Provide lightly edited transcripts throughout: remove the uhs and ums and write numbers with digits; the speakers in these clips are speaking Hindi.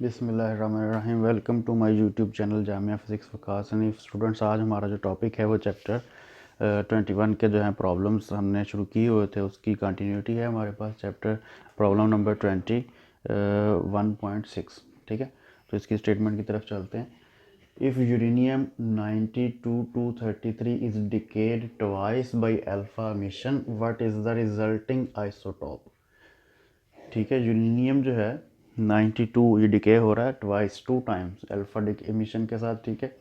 बिस्मिल्लाहिर्रहमानिर्रहीम। Welcome to my YouTube channel Jamia physics Waqas. And students, आज हमारा जो टॉपिक है वो चैप्टर 21 के जो हैं प्रॉब्लम्स हमने शुरू किए हुए थे उसकी कंटिन्यूटी है हमारे पास। Chapter problem number 21.6। ठीक है, तो इसकी स्टेटमेंट की तरफ चलते हैं। If uranium 92-233 is decade twice by alpha emission, what is the resulting isotope. ठीक है, यूरेनियम जो है 92 ये डिके हो रहा है ट्वाइस 2 टाइम्स अल्फा एमिशन के साथ। ठीक है,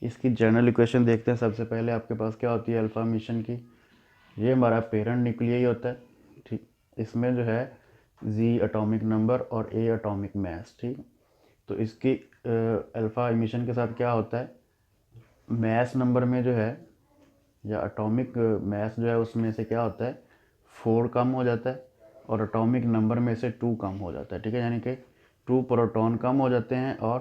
इसकी जनरल इक्वेशन देखते हैं। सबसे पहले आपके पास क्या होती है अल्फा एमिशन की, ये हमारा पेरेंट न्यूक्लियाई होता है। ठीक, इसमें जो है जी एटॉमिक नंबर और ए एटॉमिक मास। ठीक, तो इसकी अल्फा एमिशन के साथ क्या होता है, मास नंबर में जो है या एटॉमिक मास जो है उसमें से क्या होता है 4 कम हो जाता है और एटॉमिक नंबर में से 2 कम हो जाता है। ठीक है, यानी कि 2 प्रोटॉन कम हो जाते हैं और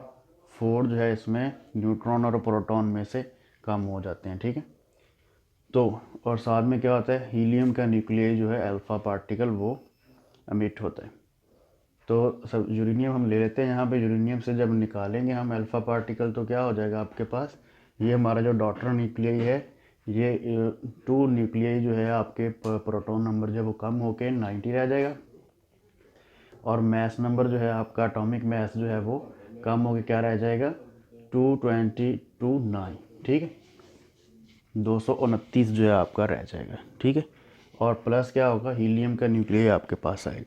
4 जो है इसमें न्यूट्रॉन और प्रोटॉन में से कम हो जाते हैं। ठीक है, तो और साथ में क्या होता है, हीलियम का न्यूक्लियस जो है अल्फ़ा पार्टिकल वो एमिट होता है। तो सब यूरेनियम हम ले लेते हैं यहाँ पे। यूरेनियम से जब निकालेंगे हम अल्फ़ा पार्टिकल तो क्या हो जाएगा आपके पास, ये हमारा जो डॉटर न्यूक्लियई है, ये 2 न्यूक्लियई जो है आपके प्रोटॉन नंबर जब वो कम होके 90 रह जाएगा और मास नंबर जो है आपका एटॉमिक मास जो है वो कम होके क्या रह जाएगा 229। ठीक है, 229 जो है आपका रह जाएगा। ठीक है, और प्लस क्या होगा, हीलियम का न्यूक्लियस आपके पास आएगा।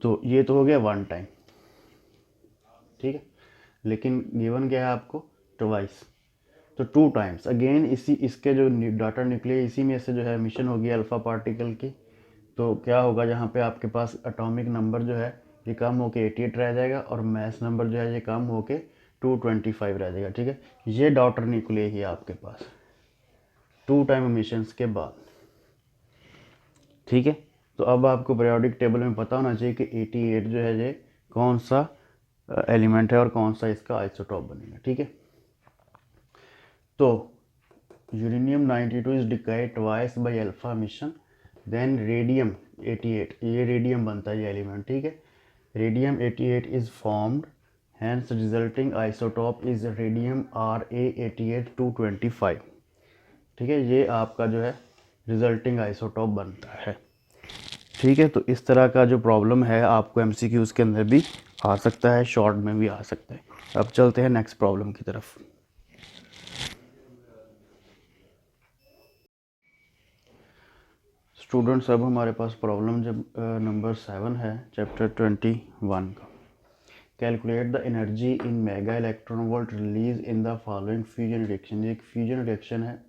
तो ये तो हो गया 1 टाइम। ठीक है, लेकिन गिवन क्या है आपको ट्वाइस, तो 2 टाइम्स अगेन इसी इसके जो डाटा न्यूक्लियस इसी में से जो है एमिशन होगी अल्फ़ा पार्टिकल की। तो क्या होगा, जहाँ पे आपके पास एटॉमिक नंबर जो है ये कम होके 88 रह जाएगा और मास नंबर जो है ये कम होके 225 रह जाएगा। ठीक है, ये डॉटर न्यूक्लियस ही है आपके पास 2 टाइम एमिशंस के बाद। ठीक है, तो अब आपको पीरियोडिक टेबल में पता होना चाहिए कि 88 जो है ये कौन सा एलिमेंट है और कौन सा इसका आइसोटॉप बनेगा। ठीक है, तो uranium 92 is decayed twice by alpha emission, then radium 88, ये रेडियम बनता है ये एलिमेंट। ठीक है, radium 88 is formed, hence resulting isotope is radium RA88-225। ठीक है, ये आपका जो है रिजल्टिंग आइसोटॉप बनता है। ठीक है, तो इस तरह का जो प्रॉब्लम है आपको एमसीक्यूज़ के अंदर भी आ सकता है, शॉर्ट में भी आ सकता है। अब चलते हैं नेक्स्ट प्रॉब्लम की तरफ। स्टूडेंट्स, अब हमारे पास प्रॉब्लम जब नंबर 7 है चैप्टर 21 का। Calculate the energy in mega electron volt release in the following fusion reaction. ये एक फ्यूजन रिएक्शन है।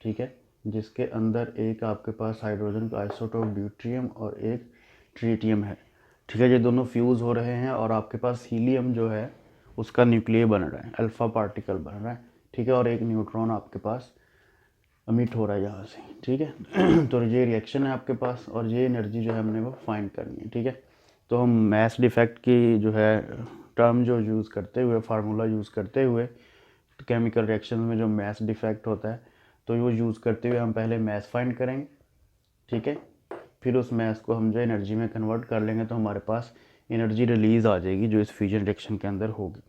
ठीक है, जिसके अंदर एक आपके पास हाइड्रोजन का आइसोटोप ड्यूट्रियम और एक ट्रीटियम है। ठीक है, ये दोनों फ्यूज़ हो रहे हैं और आपके पास हीलियम जो है उसका न्यूक्लियस बन रहा है, अल्फ़ा पार्टिकल बन रहा है। ठीक है, और एक न्यूट्रॉन आपके पास अमिट हो रहा है यहाँ से। ठीक है, तो ये रिएक्शन है आपके पास और ये एनर्जी जो है हमने वो फाइंड करनी है। ठीक है, तो हम मास डिफेक्ट की जो है टर्म जो यूज़ करते हुए, फार्मूला यूज़ करते हुए, केमिकल रिएक्शन में जो मास डिफेक्ट होता है तो वो यूज़ करते हुए हम पहले मास फाइंड करेंगे। ठीक है, फिर उस मास को हम जो एनर्जी में कन्वर्ट कर लेंगे तो हमारे पास एनर्जी रिलीज़ आ जाएगी जो इस फ्यूजन रिएक्शन के अंदर होगी।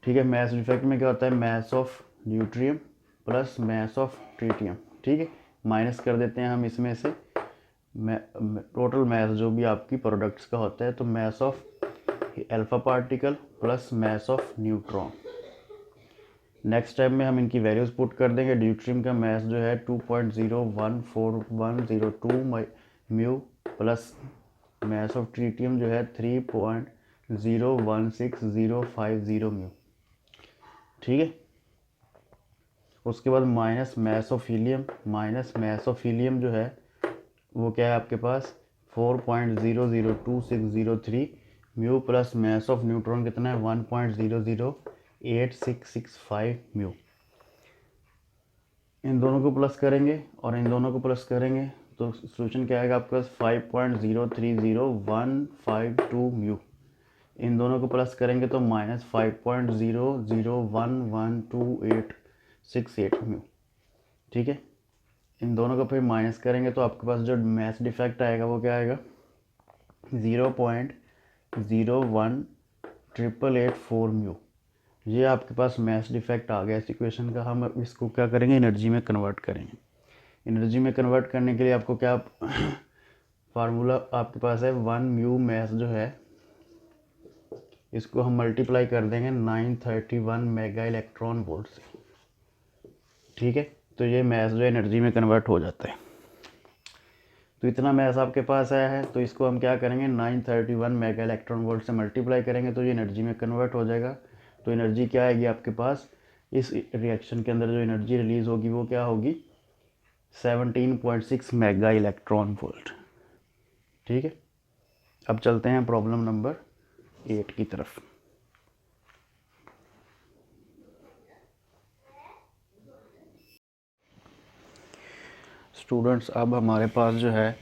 ठीक है, मास डिफेक्ट में क्या होता है, mass of deuterium plus mass of tritium. ठीक है, माइनस कर देते हैं हम इसमें से टोटल मास जो भी आपकी प्रोडक्ट्स का होता है, तो mass of alpha particle plus mass of neutron. Next step में हम इनकी वैल्यूज़ पुट कर देंगे। ड्यूट्रियम का मास जो है 2.014102 mu plus mass of tritium जो है 3.016050 म्यू। ठीक है, उसके बाद minus mass of helium, minus mass of helium जो है वो क्या है आपके पास 4.002603 mu plus mass of neutron कितना है 1.008665 म्यू। इन दोनों को प्लस करेंगे और इन दोनों को प्लस करेंगे तो सोल्यूशन क्या आएगा आपके पास 5.030152 म्यू। इन दोनों को प्लस करेंगे तो माइनस 5.00112868 म्यू। ठीक है, इन दोनों को फिर माइनस करेंगे तो आपके पास जो मास डिफेक्ट आएगा वो क्या आएगा 0.01 888 म्यू। ये आपके पास मैथ डिफेक्ट आ गया इस इक्वेशन का। हम अब इसको क्या करेंगे, एनर्जी में कन्वर्ट करेंगे। एनर्जी में कन्वर्ट करने के लिए आपको क्या फार्मूला आपके पास है, 1 म्यू मैथ जो है इसको हम मल्टीप्लाई कर देंगे 931 मेगा इलेक्ट्रॉन वोल्ट से। ठीक है, तो ये मैथ जो एनर्जी में कन्वर्ट हो जाता है। तो इतना मैथ आपके पास आया है, तो इसको हम क्या करेंगे, 931 मेगा इलेक्ट्रॉन वोल्ट से मल्टीप्लाई करेंगे तो ये एनर्जी में कन्वर्ट हो जाएगा। तो एनर्जी क्या आएगी आपके पास, इस रिएक्शन के अंदर जो एनर्जी रिलीज़ होगी वो क्या होगी, 17.6 मेगा इलेक्ट्रॉन वोल्ट। ठीक है, अब चलते हैं प्रॉब्लम नंबर 8 की तरफ। स्टूडेंट्स, अब हमारे पास जो है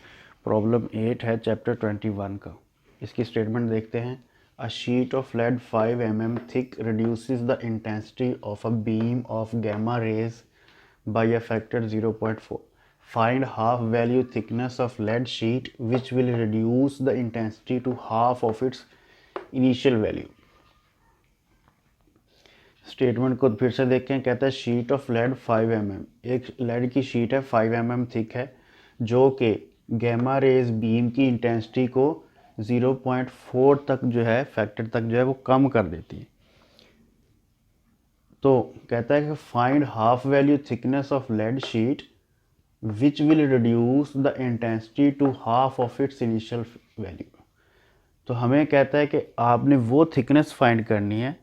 प्रॉब्लम 8 है चैप्टर 21 का। इसकी स्टेटमेंट देखते हैं। A sheet of lead 5 mm thick reduces the intensity of a beam of gamma rays by a factor 0.4. Find half value thickness of lead sheet which will reduce the intensity to half of its initial value. Statement को फिर से देखें। कहता है शीट ऑफ लेड 5 mm, एक लेड की शीट है 5 mm थिक है जो कि गैमा रेज बीम की इंटेंसिटी को 0.4 तक जो है फैक्टर तक जो है वो कम कर देती है। तो कहता है कि find half value thickness of lead sheet which will reduce the intensity to half of its initial value. तो हमें कहता है कि आपने वो थिकनेस फाइंड करनी है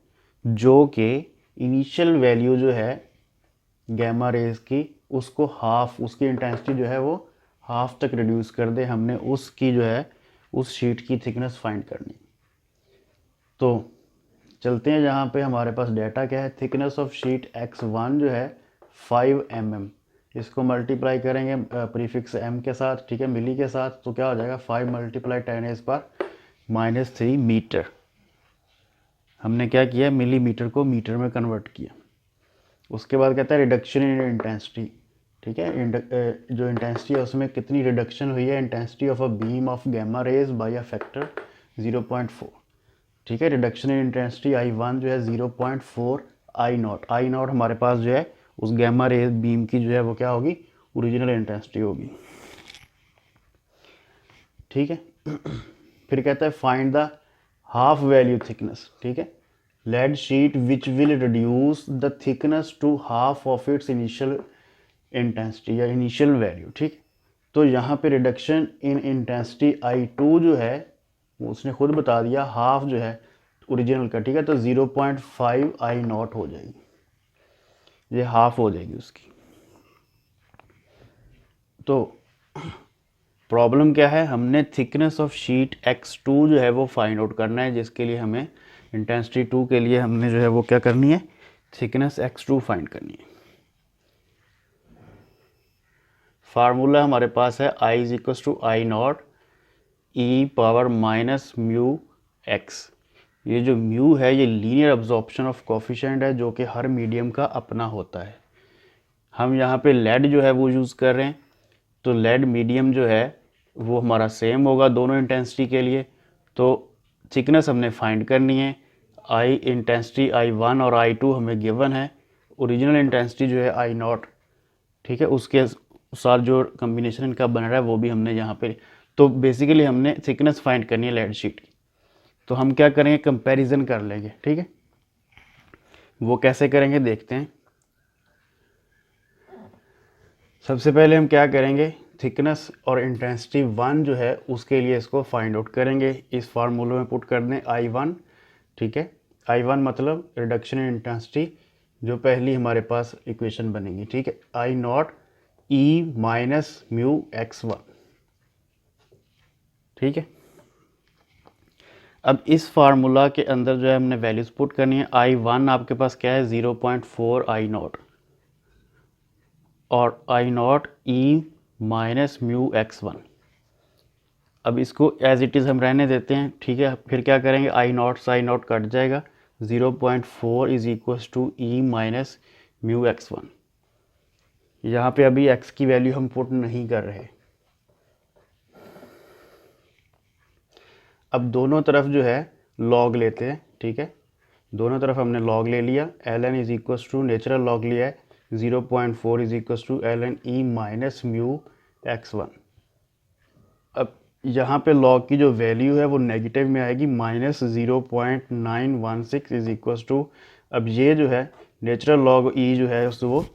जो कि इनिशियल वैल्यू जो है गैमा रेज की उसको हाफ, उसकी इंटेंसिटी जो है वो हाफ तक रिड्यूस कर दे। हमने उसकी जो है उस शीट की थिकनेस फाइंड करनी। तो चलते हैं जहाँ पे हमारे पास डाटा क्या है, थिकनेस ऑफ शीट x1 जो है 5 mm, इसको मल्टीप्लाई करेंगे प्रीफिक्स m के साथ, ठीक है, मिली के साथ, तो क्या हो जाएगा 5 × 10⁻³ मीटर। हमने क्या किया, मिलीमीटर को मीटर में कन्वर्ट किया। उसके बाद कहता है रिडक्शन इन इंटेंसिटी। ठीक है, जो इंटेंसिटी है उसमें कितनी रिडक्शन हुई है, intensity of a beam of gamma rays by a factor 0.4। ठीक है, रिडक्शन इन इंटेंसिटी I1 जो है 0.4 I0। I0 हमारे पास जो है उस गैमा रेज बीम की जो है वो क्या होगी, ओरिजिनल इंटेंसिटी होगी। ठीक है, फिर कहता है find the half value thickness. ठीक है, lead sheet which will reduce the thickness to half of its initial intensity या इनिशियल वैल्यू। ठीक, तो यहाँ पे रिडक्शन इन इंटेंसिटी I2 जो है उसने खुद बता दिया, हाफ जो है ओरिजिनल का। ठीक है, तो 0.5 I0 हो जाएगी, ये हाफ हो जाएगी उसकी। तो प्रॉब्लम क्या है, हमने थिकनेस ऑफ शीट x2 जो है वो फाइंड आउट करना है, जिसके लिए हमें इंटेंसिटी 2 के लिए हमने जो है वो क्या करनी है, थिकनेस x2 फाइंड करनी है। फार्मूला हमारे पास है I = I0 e⁻⁻μx। ये जो म्यू है ये लीनियर अब्जॉर्प्शन ऑफ कोफिशिएंट है जो कि हर मीडियम का अपना होता है। हम यहाँ पे लेड जो है वो यूज़ कर रहे हैं, तो लेड मीडियम जो है वो हमारा सेम होगा दोनों इंटेंसिटी के लिए। तो थिकनेस हमने फाइंड करनी है। इंटेंसिटी I1 और I2 हमें गिवन है, ओरिजिनल इंटेंसिटी जो है I0। ठीक है, उसके साथ जो कम्बिनेशन इनका बन रहा है वो भी हमने यहाँ पे। तो बेसिकली हमने थिकनेस फाइंड करनी है लेड शीट की। तो हम क्या करेंगे, कंपैरिजन कर लेंगे। ठीक है, वो कैसे करेंगे देखते हैं। सबसे पहले हम क्या करेंगे, थिकनेस और इंटेंसिटी 1 जो है उसके लिए इसको फाइंड आउट करेंगे। इस फार्मूले में पुट कर दें I1। ठीक है, I1 मतलब रिडक्शन इन इंटेंसिटी, जो पहली हमारे पास इक्वेशन बनेगी। ठीक है, I0 e⁻μx1। ठीक है, अब इस फार्मूला के अंदर जो है हमने वैल्यूज पुट करनी है। I1 आपके पास क्या है, 0.4 I0 और I0 e⁻μx1। अब इसको एज इट इज़ हम रहने देते हैं। ठीक है, फिर क्या करेंगे, I0 से I0 कट जाएगा, 0.4 = e⁻μx1। यहाँ पे अभी x की वैल्यू हम पुट नहीं कर रहे। अब दोनों तरफ जो है लॉग लेते हैं। ठीक है, दोनों तरफ हमने लॉग ले लिया। L N is equals to natural log लिया है 0.4 is equals to L N e minus mu x1। अब यहाँ पे लॉग की जो वैल्यू है वो नेगेटिव में आएगी -0.916 इज इक्वस टू, अब ये जो है नेचुरल लॉग ई जो है उसको वो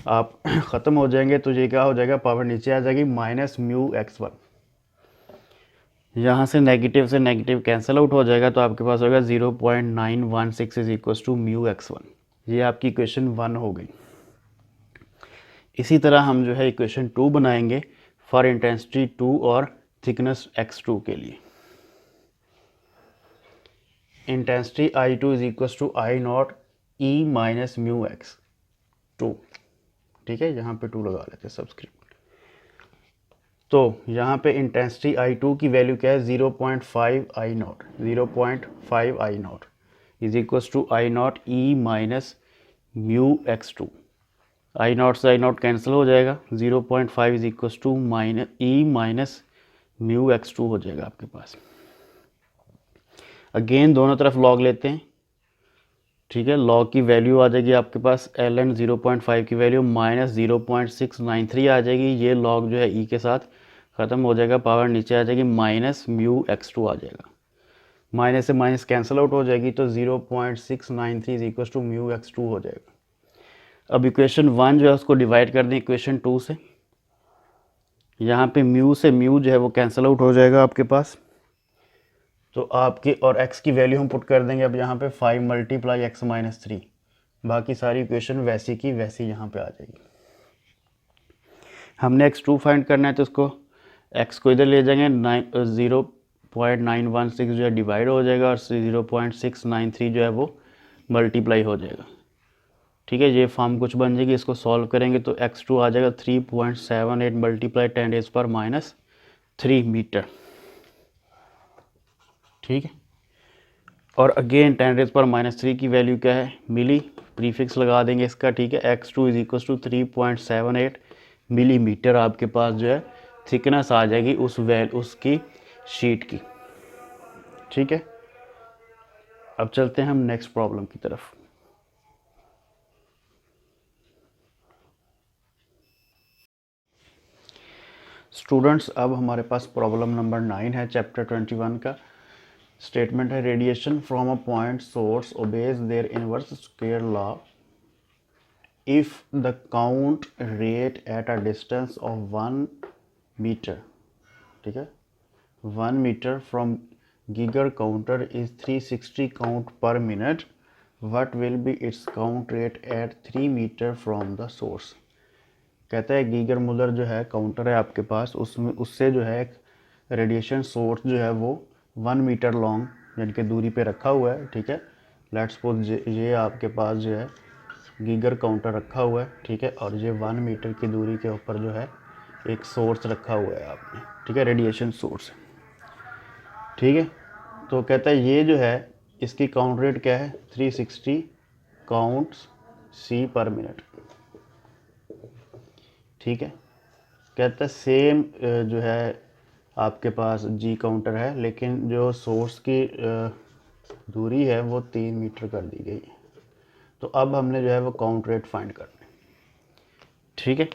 आप ख़त्म हो जाएंगे तो ये क्या हो जाएगा, पावर नीचे आ जाएगी माइनस म्यू x1। यहाँ से नेगेटिव कैंसिल आउट हो जाएगा तो आपके पास होगा 0.916 is equal to mu x1। ये आपकी इक्वेशन 1 हो गई। इसी तरह हम जो है इक्वेशन 2 बनाएंगे फॉर इंटेंसिटी 2 और थिकनेस x2 के लिए। Intensity I2 is equal to I naught e minus mu x2, ठीक है, यहाँ पे 2 लगा लेते हैं सबस्क्रिप्ट। तो यहाँ पे इंटेंसिटी I2 की वैल्यू क्या है 0.5 I naught, 0.5 I naught is equal to I naught e minus mu x2। I naught से आई नॉट कैंसिल हो जाएगा, 0.5 is equal to minus e minus mu x2 हो जाएगा आपके पास। अगेन दोनों तरफ लॉग लेते हैं, ठीक है, लॉग की वैल्यू आ जाएगी आपके पास एल एन 0.5 की वैल्यू माइनस 0.693 आ जाएगी। ये लॉग जो है ई के साथ ख़त्म हो जाएगा, पावर नीचे आ जाएगी माइनस म्यू x2 आ जाएगा, माइनस से माइनस कैंसिल आउट हो जाएगी तो 0.693 is equal to mu x2 हो जाएगा। अब इक्वेशन 1 जो है उसको डिवाइड कर दें इक्वेशन 2 से। यहाँ पे म्यू से म्यू जो है वो कैंसिल आउट हो जाएगा आपके पास, तो आपके और x की वैल्यू हम पुट कर देंगे अब यहाँ पे 5 मल्टीप्लाई x माइनस 3। बाकी सारी इक्वेशन वैसी की वैसी यहाँ पे आ जाएगी। हमने x2 फाइंड करना है तो उसको x को इधर ले जाएंगे, 0.916 जो है डिवाइड हो जाएगा और 0.693 जो है वो मल्टीप्लाई हो जाएगा, ठीक है, ये फॉर्म कुछ बन जाएगी। इसको सॉल्व करेंगे तो x2 आ जाएगा 3.78 मल्टीप्लाई 10⁻³ मीटर, ठीक है। और अगेन 10⁻³ की वैल्यू क्या है, मिली, प्रीफिक्स लगा देंगे इसका, ठीक है। x2 is equal to 3.78 millimetre आपके पास जो है थिकनेस आ जाएगी उसकी शीट की, ठीक है। अब चलते हैं हम नेक्स्ट प्रॉब्लम की तरफ। स्टूडेंट्स, अब हमारे पास प्रॉब्लम नंबर 9 है चैप्टर 21 का। स्टेटमेंट है radiation from a point source obeys their inverse square law if the count rate at a distance of 1 meter, ठीक है, 1 meter from Geiger counter is 360 count per minute, what will be its count rate at 3 meter from the source. कहता है गीगर मुलर जो है काउंटर है आपके पास, उसमें उससे जो है रेडिएशन सोर्स जो है वो 1 मीटर लॉन्ग यानी कि दूरी पे रखा हुआ है, ठीक है। लेट्स सपोज ये आपके पास जो है गीगर काउंटर रखा हुआ है, ठीक है, और ये 1 मीटर की दूरी के ऊपर जो है एक सोर्स रखा हुआ है आपने, ठीक है, रेडिएशन सोर्स, ठीक है। तो कहता है ये जो है इसकी काउंट रेट क्या है 360 काउंट्स सी पर मिनट, ठीक है। कहता है सेम जो है आपके पास जी काउंटर है लेकिन जो सोर्स की दूरी है वो 3 मीटर कर दी गई है। तो अब हमने जो है वो काउंट रेट फाइंड करना है, ठीक है।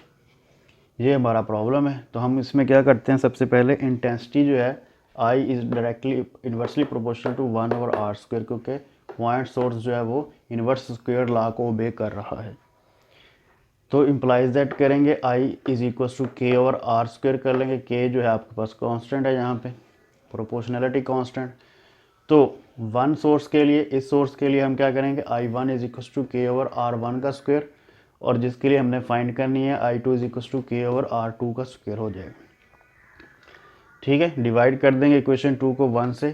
ये हमारा प्रॉब्लम है। तो हम इसमें क्या करते हैं, सबसे पहले इंटेंसिटी जो है I is directly inversely proportional to 1/r², क्योंकि पॉइंट सोर्स जो है वो इन्वर्स स्क्वायर लॉ को ओबे कर रहा है। तो इम्प्लाइज दैट करेंगे I is equal to k/r² कर लेंगे। k जो है आपके पास कांस्टेंट है यहाँ पे, प्रोपोर्शनैलिटी कांस्टेंट। तो वन सोर्स के लिए, इस सोर्स के लिए हम क्या करेंगे, I1 is equal to k/r1 का स्क्वायर, और जिसके लिए हमने फाइंड करनी है I2 is equal to k/r2 का स्क्वायर हो जाएगा, ठीक है। डिवाइड कर देंगे इक्वेशन 2 को 1 से।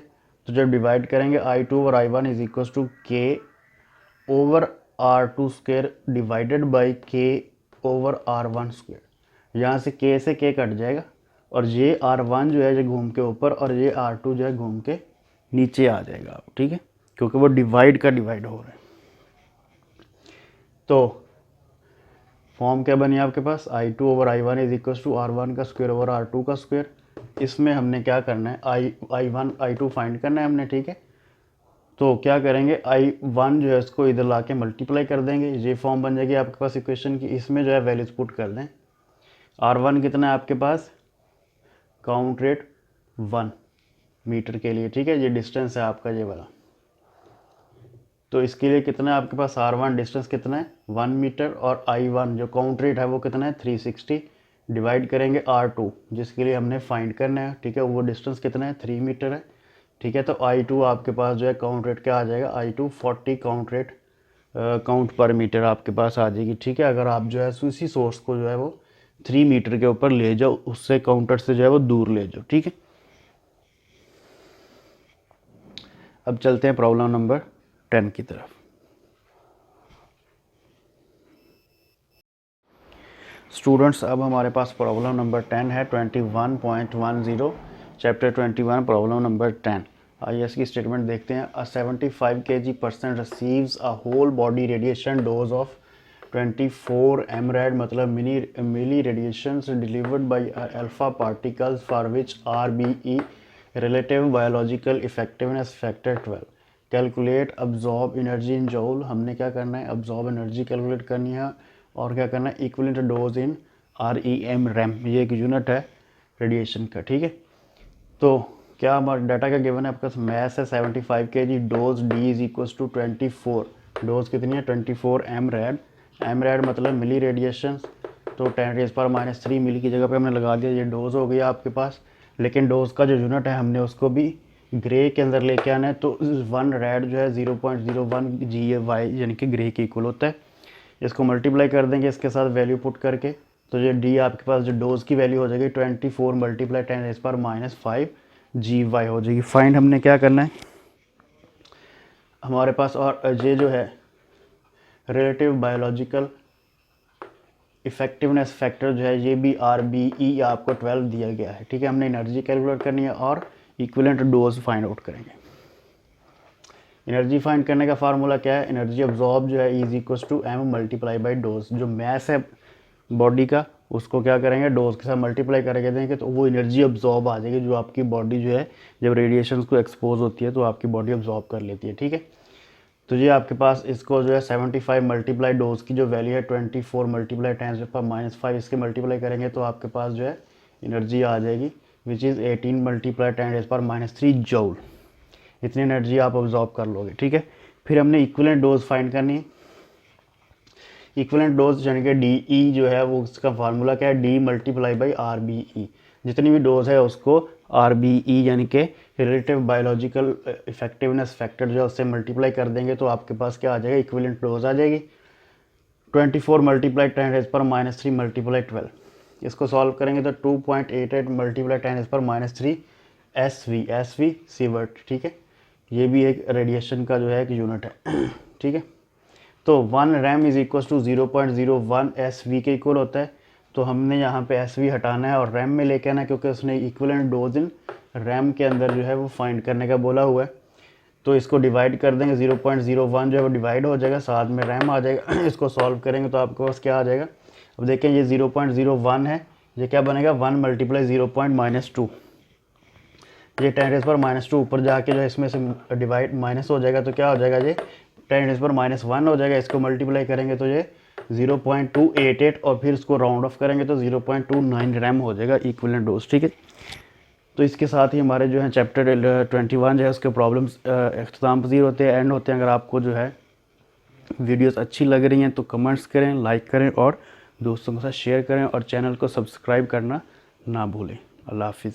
तो जब डिवाइड करेंगे I2 और I1 is equal to k/r2 square divided by k/r1 square. यहाँ से k से k कट जाएगा और ये R1 जो है ये घूम के ऊपर और ये R2 जो है घूम के नीचे आ जाएगा, ठीक है, क्योंकि वो डिवाइड का डिवाइड हो रहा है। तो फॉर्म क्या बनी आपके पास, I2 over I1 is equal to R1 का स्क्वायर ओवर R2 का स्क्वायर। इसमें हमने क्या करना है, I1 I2 फाइंड करना है हमने, ठीक है। तो क्या करेंगे, I1 जो है इसको इधर ला के मल्टीप्लाई कर देंगे, ये फॉर्म बन जाएगी आपके पास इक्वेशन की। इसमें जो है वैल्यूज पुट कर दें। R1 कितना है आपके पास, काउंट रेट 1 मीटर के लिए, ठीक है, ये डिस्टेंस है आपका ये वाला। तो इसके लिए कितना है आपके पास, R1 डिस्टेंस कितना है 1 मीटर, और I1 जो काउंट रेट है वो कितना है 360, डिवाइड करेंगे R2 जिसके लिए हमने फाइंड करना है, ठीक है, वो डिस्टेंस कितना है 3 मीटर है, ठीक है। तो I2 आपके पास जो है काउंट रेट क्या आ जाएगा, I2 40 काउंट रेट काउंट पर मीटर आपके पास आ जाएगी, ठीक है। अगर आप जो है उसी सोर्स को जो है वो 3 मीटर के ऊपर ले जाओ, उससे काउंटर से जो है वो दूर ले जाओ, ठीक है। अब चलते हैं प्रॉब्लम नंबर 10 की तरफ। स्टूडेंट्स, अब हमारे पास प्रॉब्लम नंबर 10 है 21.10, चैप्टर 21, प्रॉब्लम नंबर 10। आइए इसकी स्टेटमेंट देखते हैं। A 75 kg person receives a whole body radiation dose of 24 mrad, मतलब milli radiations delivered by alpha particles for which RBE relative biological effectiveness factor 12। Calculate absorb energy in joule. हमने क्या करना है, अब्जॉर्ब एनर्जी कैलकुलेट करनी है, और क्या करना है, इक्विवेलेंट डोज इन REM रैम, ये एक यूनिट है रेडिएशन का, ठीक है। तो क्या हमारा डाटा का गिवन है आपका, मैस है 75 kg, dose D is equals to 24, dose कितनी है 24 mrad, mrad मतलब मिली रेडिएशन, तो 10⁻³ मिली की जगह पे हमने लगा दिया, ये डोज हो गई आपके पास। लेकिन डोज का जो यूनिट है हमने उसको भी ग्रे के अंदर लेके आना है, तो 1 रैड जो है 0.01 GAY यानी कि ग्रे के इक्वल होता है। इसको मल्टीप्लाई कर देंगे इसके साथ वैल्यू पुट करके, तो ये डी आपके पास जो डोज की वैल्यू हो जाएगी 24 मल्टीप्लाई 10⁻⁵ GY हो जाएगी। फाइंड हमने क्या करना है हमारे पास, और ये जो है रिलेटिव बायोलॉजिकल इफेक्टिवनेस फैक्टर जो है ये भी RBE आपको 12 दिया गया है, ठीक है। हमने एनर्जी कैलकुलेट करनी है और इक्विवेलेंट डोज फाइंड आउट करेंगे। एनर्जी फाइंड करने का फार्मूला क्या है, एनर्जी अब्जॉर्ब जो है is equal to M multiply by dose. जो मैस है बॉडी का उसको क्या करेंगे, डोज के साथ मल्टीप्लाई करके देंगे, तो वो एनर्जी अब्जॉर्ब आ जाएगी, जो आपकी बॉडी जो है जब रेडिएशन को एक्सपोज होती है तो आपकी बॉडी अब्जॉर्ब कर लेती है, ठीक है। तो ये आपके पास इसको जो है 75 मल्टीप्लाई डोज की जो वैल्यू है 24 मल्टीप्लाई 10⁻⁵ इसके मल्टीप्लाई करेंगे तो आपके पास जो है एनर्जी आ जाएगी विच इज़ 18 मल्टीप्लाई 10⁻³ जूल। इतनी एनर्जी आप ऑब्जॉर्व कर लोगे, ठीक है। फिर हमने इक्विवेलेंट डोज फाइंड करनी है। इक्विवेलेंट डोज यानी कि DE जो है वो उसका फार्मूला क्या है, D मल्टीप्लाई बाई RBE। जितनी भी डोज है उसको RBE यानी कि रिलेटिव बायोलॉजिकल इफेक्टिवनेस फैक्टर जो है उससे मल्टीप्लाई कर देंगे, तो आपके पास क्या आ जाएगा, इक्विवेलेंट डोज आ जाएगी 24 मल्टीप्लाई 10⁻³ मल्टीप्लाई 12। इसको सॉल्व करेंगे तो 2.88 मल्टीप्लाई 10⁻³ SV सीवर्ट, ठीक है। ये भी एक रेडिएशन का जो है एक यूनिट है, ठीक है। तो 1 rem is equal to 0.01 SV के इक्वल होता है, तो हमने यहाँ पे SV हटाना है और रैम में लेके आना है, क्योंकि उसने इक्विवेलेंट डोज इन रैम के अंदर जो है वो फाइंड करने का बोला हुआ है। तो इसको डिवाइड कर देंगे, 0.01 जो है वो डिवाइड हो जाएगा, साथ में रैम आ जाएगा। इसको सॉल्व करेंगे तो आपके पास क्या आ जाएगा, अब देखें ये 0.01 है, ये क्या बनेगा 1 मल्टीप्लाई 0.-2, ये 10⁻² ऊपर जाके जो है इसमें से डिवाइड माइनस हो जाएगा, तो क्या हो जाएगा ये 10⁻⁻1 हो जाएगा। इसको मल्टीप्लाई करेंगे तो ये 0.288 और फिर इसको राउंड ऑफ करेंगे तो 0.29 रैम हो जाएगा इक्विवेलेंट डोज, ठीक है। तो इसके साथ ही हमारे जो है चैप्टर 21 जो है उसके प्रॉब्लम्स अख्ताम पज़ीर होते हैं, एंड होते हैं। अगर आपको जो है वीडियोस अच्छी लग रही हैं तो कमेंट्स करें, लाइक करें और दोस्तों के साथ शेयर करें, और चैनल को सब्सक्राइब करना ना भूलें। अल्लाह हाफिज़।